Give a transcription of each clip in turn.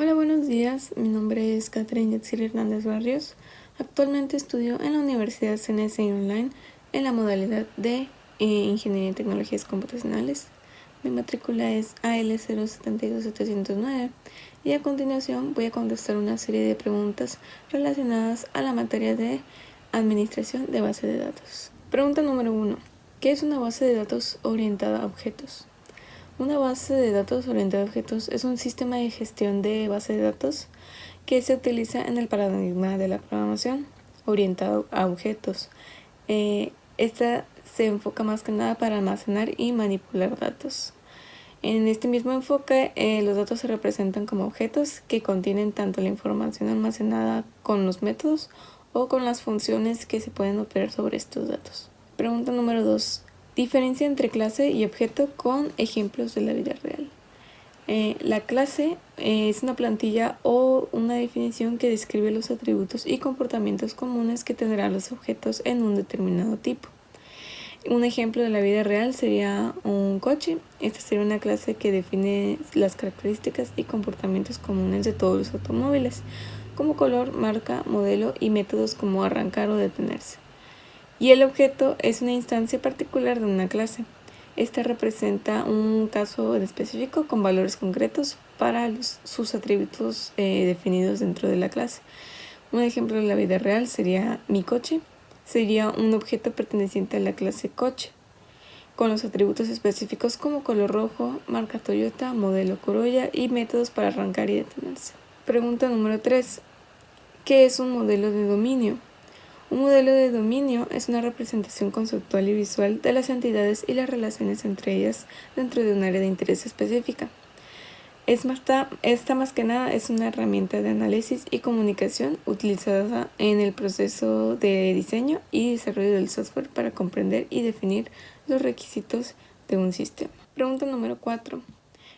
Hola, buenos días. Mi nombre es Catherine Yatsir Hernández Barrios. Actualmente estudio en la Universidad CNSI Online en la modalidad de Ingeniería y Tecnologías Computacionales. Mi matrícula es AL072709 y a continuación voy a contestar una serie de preguntas relacionadas a la materia de Administración de Base de Datos. Pregunta número 1. ¿Qué es una base de datos orientada a objetos? Una base de datos orientada a objetos es un sistema de gestión de base de datos que se utiliza en el paradigma de la programación orientado a objetos. Esta se enfoca más que nada para almacenar y manipular datos. En este mismo enfoque, los datos se representan como objetos que contienen tanto la información almacenada con los métodos o con las funciones que se pueden operar sobre estos datos. Pregunta número 2. Diferencia entre clase y objeto con ejemplos de la vida real. La clase es una plantilla o una definición que describe los atributos y comportamientos comunes que tendrán los objetos en un determinado tipo. Un ejemplo de la vida real sería un coche. Esta sería una clase que define las características y comportamientos comunes de todos los automóviles, como color, marca, modelo y métodos como arrancar o detenerse. Y el objeto es una instancia particular de una clase. Esta representa un caso específico con valores concretos para sus atributos definidos dentro de la clase. Un ejemplo de la vida real sería mi coche. Sería un objeto perteneciente a la clase coche, con los atributos específicos como color rojo, marca Toyota, modelo Corolla y métodos para arrancar y detenerse. Pregunta número 3. ¿Qué es un modelo de dominio? Un modelo de dominio es una representación conceptual y visual de las entidades y las relaciones entre ellas dentro de un área de interés específica. Esta más que nada es una herramienta de análisis y comunicación utilizada en el proceso de diseño y desarrollo del software para comprender y definir los requisitos de un sistema. Pregunta número 4.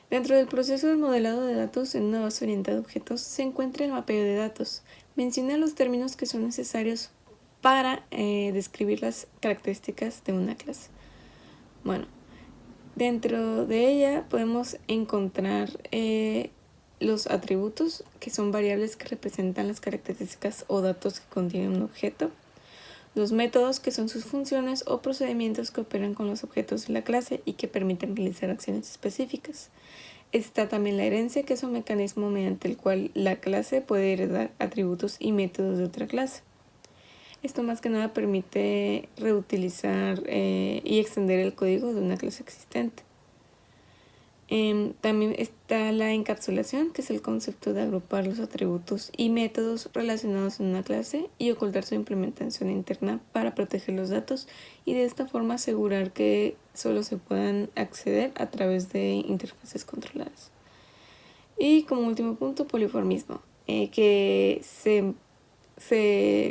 Dentro del proceso del modelado de datos en una base orientada a objetos se encuentra el mapeo de datos. Menciona los términos que son necesarios para describir las características de una clase. Bueno, dentro de ella podemos encontrar los atributos, que son variables que representan las características o datos que contienen un objeto. Los métodos, que son sus funciones o procedimientos que operan con los objetos de la clase y que permiten realizar acciones específicas. Está también la herencia, que es un mecanismo mediante el cual la clase puede heredar atributos y métodos de otra clase. Esto más que nada permite reutilizar y extender el código de una clase existente. También está la encapsulación, que es el concepto de agrupar los atributos y métodos relacionados en una clase y ocultar su implementación interna para proteger los datos y de esta forma asegurar que solo se puedan acceder a través de interfaces controladas. Y como último punto, poliformismo, que se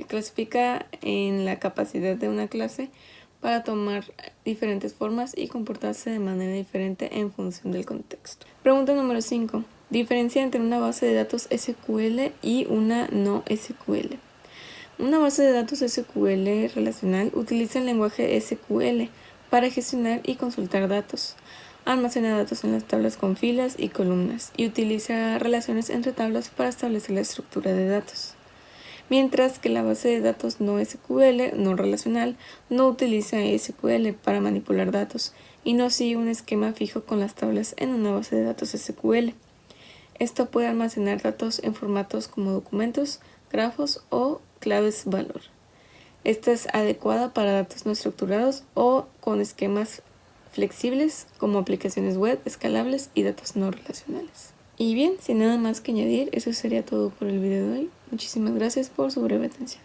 clasifica en la capacidad de una clase para tomar diferentes formas y comportarse de manera diferente en función del contexto. Pregunta número 5. Diferencia entre una base de datos SQL y una no SQL. Una base de datos SQL relacional utiliza el lenguaje SQL para gestionar y consultar datos. Almacena datos en las tablas con filas y columnas y utiliza relaciones entre tablas para establecer la estructura de datos. Mientras que la base de datos no SQL, no relacional, no utiliza SQL para manipular datos y no sigue un esquema fijo con las tablas en una base de datos SQL. Esto puede almacenar datos en formatos como documentos, grafos o claves valor. Esta es adecuada para datos no estructurados o con esquemas flexibles como aplicaciones web escalables y datos no relacionales. Y bien, sin nada más que añadir, eso sería todo por el video de hoy. Muchísimas gracias por su breve atención.